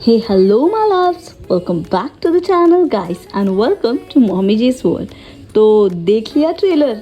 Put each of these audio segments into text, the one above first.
Hey, hello my loves, welcome back to the channel guys and welcome to Mommy J's World। तो देख लिया trailer,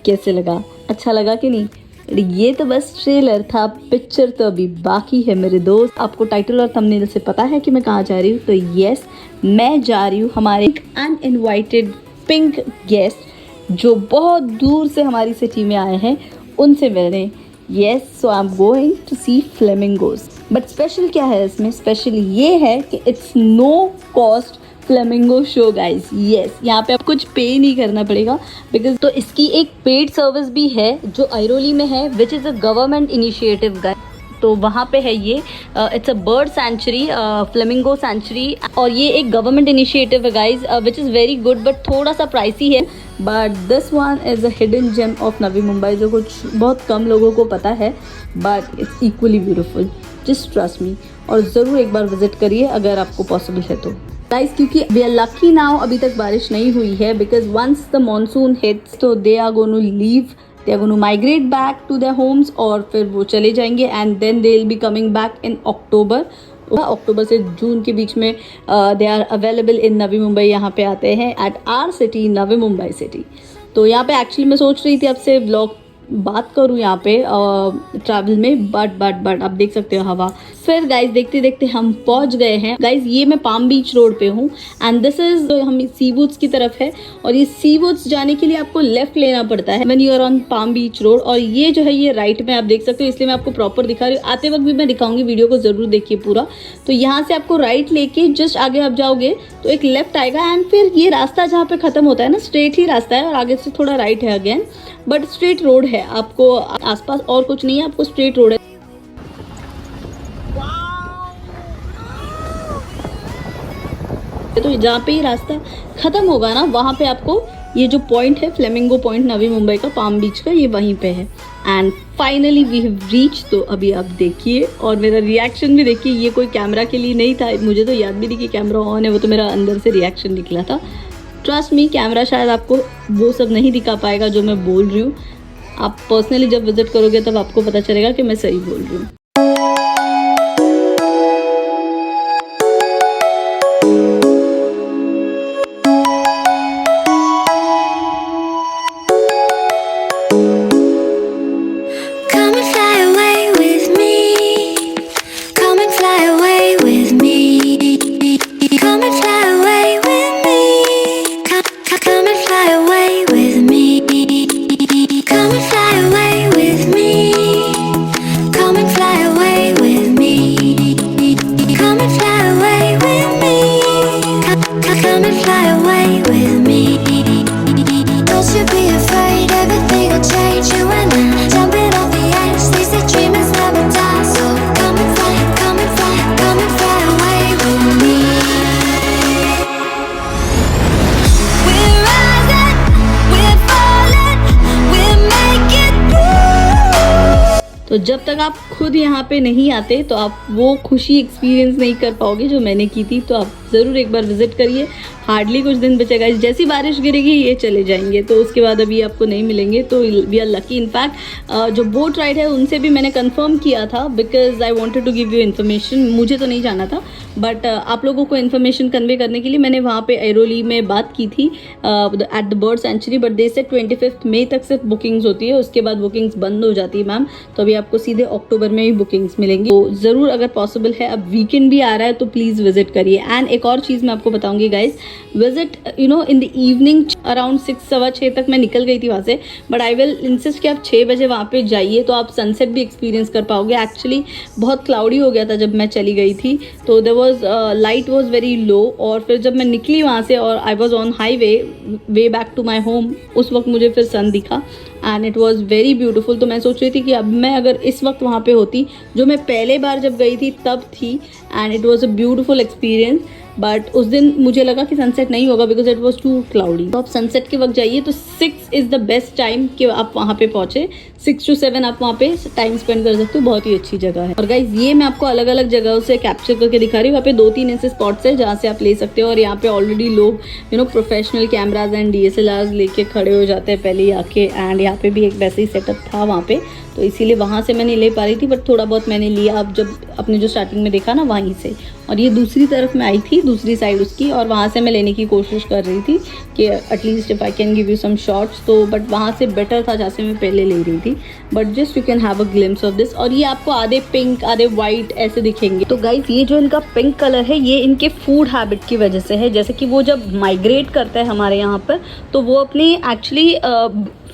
कैसे लगा? अच्छा लगा कि नहीं? ये तो बस ट्रेलर था, पिक्चर तो अभी बाकी है मेरे दोस्त। आपको टाइटल और थंबनेल से पता है कि मैं कहाँ जा रही हूँ, तो यस मैं जा रही हूँ हमारे अनइनवाइटेड पिंक गेस्ट जो बहुत दूर से हमारी सिटी में आए हैं उनसे मिलने। Yes, so I am going to see flamingos. But special क्या है इसमें? स्पेशल ये है कि it's no cost flamingo show guys. Yes, यहाँ पे आप कुछ पे नहीं करना पड़ेगा बिकॉज तो इसकी एक पेड सर्विस भी है जो ऐरोली में है, which is a government initiative guys. तो वहाँ पे है ये, it's a bird sanctuary, flamingo sanctuary, और ये एक गवर्नमेंट इनिशिएटिव है guys which is very good but थोड़ा सा प्राइसी है। But this one is a hidden gem of Navi Mumbai जो कुछ बहुत कम लोगों को पता है, but it's equally beautiful. Just trust me, और ज़रूर एक बार विजिट करिए अगर आपको पॉसिबल है तो गाइज, क्योंकि वी आर लकी नाउ अभी तक बारिश नहीं हुई है because once the monsoon hits तो they are going to leave, they are going to migrate back to their homes और फिर वो चले जाएंगे and then they will be coming back in October से जून के बीच में they are available in Navi Mumbai. यहाँ पे आते हैं at our city, Navi Mumbai city. तो यहाँ पे एक्चुअली मैं सोच रही थी आपसे व्लॉग बात करूँ यहाँ पे ट्रैवल में, बट आप देख सकते हो हवा। फिर गाइज देखते देखते हम पहुँच गए हैं गाइज। ये मैं पाम बीच रोड पे हूँ एंड दिस इज हम सी वुड्स की तरफ है, और ये सी वुड्स जाने के लिए आपको लेफ्ट लेना पड़ता है when you are on Palm Beach Road, और ये जो है ये राइट में आप देख सकते हो, इसलिए मैं आपको प्रॉपर दिखा रही हूँ। आते वक्त भी मैं दिखाऊंगी, वीडियो को जरूर देखिए पूरा। तो यहाँ से आपको राइट लेके जस्ट आगे आप जाओगे तो एक लेफ्ट आएगा एंड फिर ये रास्ता जहाँ पे खत्म होता है ना, स्ट्रेट ही रास्ता है और आगे से थोड़ा राइट है अगेन, बट स्ट्रेट रोड है। आपको आसपास और कुछ नहीं है, आपको स्ट्रेट रोड है। तो जहाँ पे ये रास्ता खत्म होगा ना, वहाँ पे आपको ये जो पॉइंट है फ्लेमिंगो पॉइंट नवी मुंबई का, पाम बीच का, ये वहीं पे है। And finally we have reach. तो अभी आप देखिए और मेरा रिएक्शन भी देखिए। ये कोई कैमरा के लिए नहीं था, मुझे तो याद भी नहीं कि कैमरा ऑन है, वो तो मेरा अंदर से रिएक्शन निकला था। ट्रस्ट मी, कैमरा शायद आपको वो सब नहीं दिखा पाएगा जो मैं बोल रही हूँ। आप पर्सनली जब विजिट करोगे तब आपको पता चलेगा कि मैं सही बोल रही हूँ। तो जब तक आप खुद यहाँ पे नहीं आते तो आप वो खुशी एक्सपीरियंस नहीं कर पाओगे जो मैंने की थी। तो आप ज़रूर एक बार विजिट करिए। हार्डली कुछ दिन बचेगा, जैसी बारिश गिरेगी ये चले जाएंगे, तो उसके बाद अभी आपको नहीं मिलेंगे। तो वी आर लकी। इनफैक्ट जो बोट राइड है उनसे भी मैंने कंफर्म किया था because I wanted to give you information. मुझे तो नहीं जाना था बट आप लोगों को इन्फॉर्मेशन कन्वे करने के लिए मैंने वहाँ पे ऐरोली में बात की थी at the bird sanctuary, but they से 25 मई तक सिर्फ बुकिंग्स होती है, उसके बाद बुकिंग्स बंद हो जाती है मैम। तो अभी आपको सीधे अक्टूबर में ही बुकिंग्स मिलेंगी। तो ज़रूर अगर पॉसिबल है, अब वीकेंड भी आ रहा है तो प्लीज़ विजिट करिए। एंड एक और चीज़ मैं आपको बताऊंगी guys, visit in the evening around 6 सवा 6 तक मैं निकल गई थी वहाँ से, बट आई विल इंसिस्ट कि आप 6 बजे वहाँ पे जाइए तो आप सनसेट भी एक्सपीरियंस कर पाओगे। एक्चुअली बहुत क्लाउडी हो गया था जब मैं चली गई थी, तो there was light was very low, और फिर जब मैं निकली वहाँ से और I was on highway way back to my home, उस वक्त मुझे फिर सन दिखा and it was very beautiful. तो मैं सोच रही थी कि अब मैं अगर इस वक्त वहाँ पे होती, जो मैं पहले बार जब गई थी तब थी, and it was a beautiful experience. But उस दिन मुझे लगा कि सनसेट नहीं होगा because it was too cloudy. तो आप सनसेट के वक्त जाइए तो 6 इज़ द बेस्ट टाइम कि आप वहाँ पे पहुँचे। 6 to 7 आप वहाँ पे टाइम स्पेंड कर सकते हो, बहुत ही अच्छी जगह है। और गाइज ये मैं आपको अलग अलग जगहों से कैप्चर करके दिखा रही हूँ। वहाँ पे 2-3 ऐसे स्पॉट्स है जहाँ से आप ले सकते हो। और यहाँ पे ऑलरेडी लोग प्रोफेशनल कैमराज एंड DSLRs लेके खड़े हो जाते हैं पहले ही आके। एंड यहाँ पे भी एक वैसे ही सेटअप था वहाँ पे, तो इसीलिए वहाँ से मैं नहीं ले पा रही थी, बट थोड़ा बहुत मैंने लिया। अब जब अपने जो स्टार्टिंग में देखा ना वहीं से, और ये दूसरी तरफ में आई थी, दूसरी साइड उसकी, और वहाँ से मैं लेने की कोशिश कर रही थी कि at least if I can give you some shots. तो बट वहाँ से बेटर था जहाँ से मैं पहले ले रही थी। But just you can have a glimpse of this. और ये आपको आधे पिंक आधे वाइट ऐसे दिखेंगे। तो गाइस ये जो इनका पिंक कलर है ये इनके फूड हैबिट की वजह से है। जैसे कि वो जब माइग्रेट करता है हमारे यहाँ पर, तो वो अपनी एक्चुअली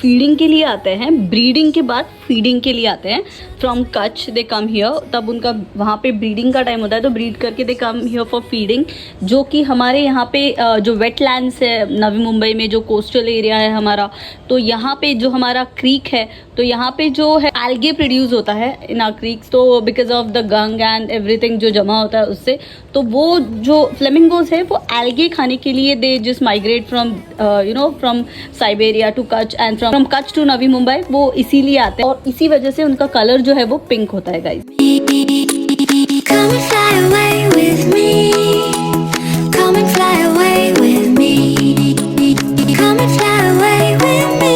फीडिंग के लिए आते हैं, ब्रीडिंग के बाद फीडिंग के लिए आते हैं। From Kutch they come here, तब उनका वहाँ पे ब्रीडिंग का टाइम होता है, तो ब्रीड करके दे कम हियर फॉर फीडिंग। जो कि हमारे यहाँ पे जो वेटलैंड्स है नवी मुंबई में, जो कोस्टल एरिया है हमारा, तो यहाँ पे जो हमारा क्रीक है, तो यहाँ पे जो है एल्गे प्रोड्यूस होता है इन आर क्रीक्स। तो because of the gunk and everything जो जमा होता है उससे, तो वो जो फ्लेमिंगोज है वो एल्गे खाने के लिए they just migrate from from Siberia to Kutch and from Kutch to Navi Mumbai, वो इसीलिए आते हैं। और इसी वजह से उनका कलर जो है वो पिंक होता है guys. Come and fly away with me. Come and fly away with me. Come and fly away with me.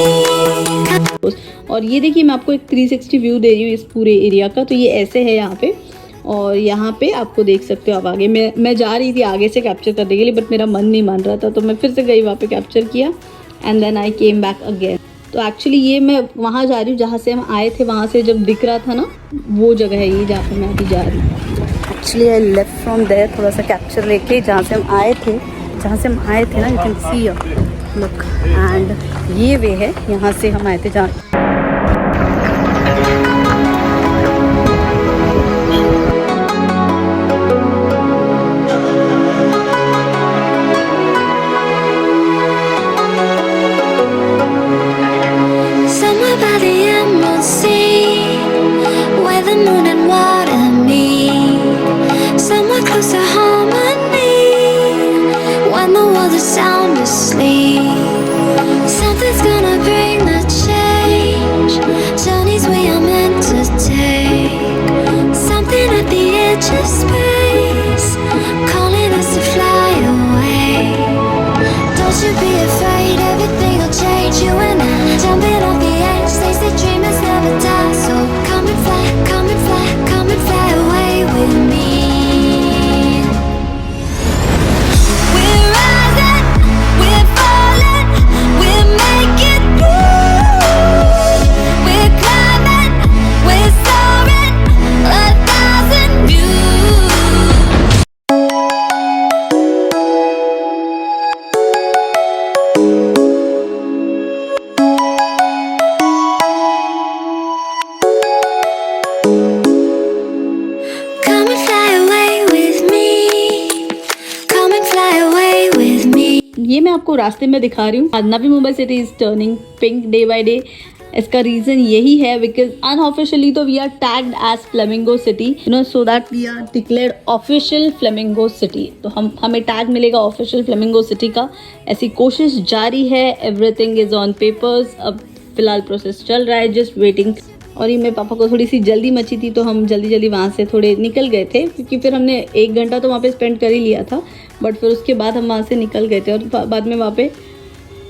और ये देखिए मैं आपको एक 360 व्यू दे रही हूँ इस पूरे एरिया का। तो ये ऐसे है यहाँ पे, और यहाँ पे आपको देख सकते हो आप आगे। मैं जा रही थी आगे से कैप्चर करने के लिए, बट मेरा मन नहीं मान रहा था, तो मैं फिर से गई वहाँ पे कैप्चर किया and then I came back again. तो एक्चुअली ये मैं वहाँ जा रही हूँ जहाँ से हम आए थे, वहाँ से जब दिख रहा था ना वो जगह है ये जहाँ पे मैं अभी जा रही हूँ। Actually I left from there, थोड़ा सा कैप्चर लेके जहाँ से हम आए थे ना, you can see look, and ये वे है यहाँ से हम आए थे जहाँ। Somewhere by the Emerald Sea, where the moon and water meet. Somewhere close to harmony, when the world is sound asleep. Something's gonna bring the change, journeys we are meant to take. Something at the edge of space, calling us to fly away. Don't you be afraid, everything will change. You and I, jumping off the edge. They say dreamers never die, so come and fly, come and fly, come and fly away with me. We're rising, we're falling, we're making through. We're climbing, we're soaring, 1,000 views. Come and fly away with me. Come and fly away with me. ये मैं आपको रास्ते में दिखा रही हूँ। Navi Mumbai city is turning pink day by day. इसका reason यही है बिकॉज अनऑफिशियली तो we are tagged as flamingo city, so that we are declared official flamingo city. तो हमें टैग मिलेगा ऑफिशियल फ्लेमिंगो सिटी का। ऐसी कोशिश जारी है, एवरीथिंग इज ऑन पेपर्स। अब फिलहाल प्रोसेस चल रहा है, जस्ट वेटिंग। और ये मेरे पापा को थोड़ी सी जल्दी मची थी, तो हम जल्दी जल्दी वहाँ से थोड़े निकल गए थे, क्योंकि फिर हमने 1 घंटा तो वहाँ पे स्पेंड कर ही लिया था। बट फिर उसके बाद हम वहाँ से निकल गए थे, और बाद में वहाँ पे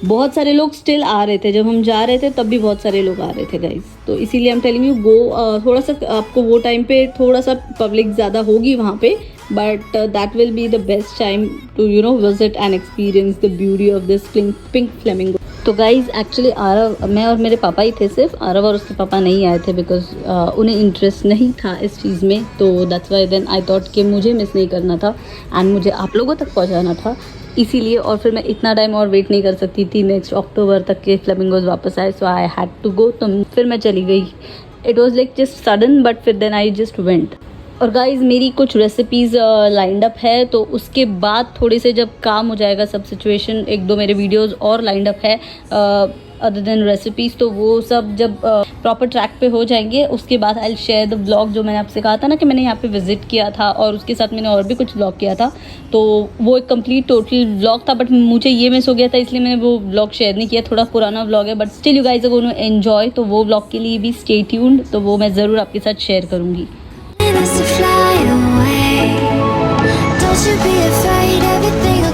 बहुत सारे लोग स्टिल आ रहे थे। जब हम जा रहे थे तब भी बहुत सारे लोग आ रहे थे गाइज। तो इसीलिए हम टेलिंग यू गो, थोड़ा सा आपको वो टाइम पे थोड़ा सा पब्लिक ज़्यादा होगी वहाँ पे, but that will be the best time to visit and experience the beauty of this pink flamingo. तो गाइज एक्चुअली आरव, मैं और मेरे पापा ही थे सिर्फ, आरव और उसके पापा नहीं आए थे बिकॉज उन्हें इंटरेस्ट नहीं था इस चीज़ में। तो that's why then I thought कि मुझे मिस नहीं करना था एंड मुझे आप लोगों तक पहुंचाना था, इसीलिए। और फिर मैं इतना टाइम और वेट नहीं कर सकती थी नेक्स्ट अक्टूबर तक के फ्लेमिंगोज वापस आए, सो आई हैड टू गो। तो फिर मैं चली गई। It was like just sudden, but फिर देन आई जस्ट वेंट। और गाइज मेरी कुछ रेसिपीज़ लाइंड अप है, तो उसके बाद थोड़े से जब काम हो जाएगा सब सिचुएशन, 1-2 मेरे वीडियोस और लाइंड अप है अदर देन रेसिपीज़, तो वो सब जब प्रॉपर ट्रैक पे हो जाएंगे उसके बाद I will share the vlog. जो मैंने आपसे कहा था ना कि मैंने यहाँ पे विजिट किया था और उसके साथ मैंने और भी कुछ व्लॉग किया था, तो वो एक कंप्लीट टोटल व्लॉग था, बट मुझे ये मिस हो गया था इसलिए मैंने वो व्लॉग शेयर नहीं किया। थोड़ा पुराना व्लॉग है but still you guys are going to enjoy, तो वो व्लॉग के लिए भी स्टे ट्यून्ड, तो वो मैं ज़रूर आपके साथ शेयर करूँगी। us to fly away. Don't you be afraid, everything will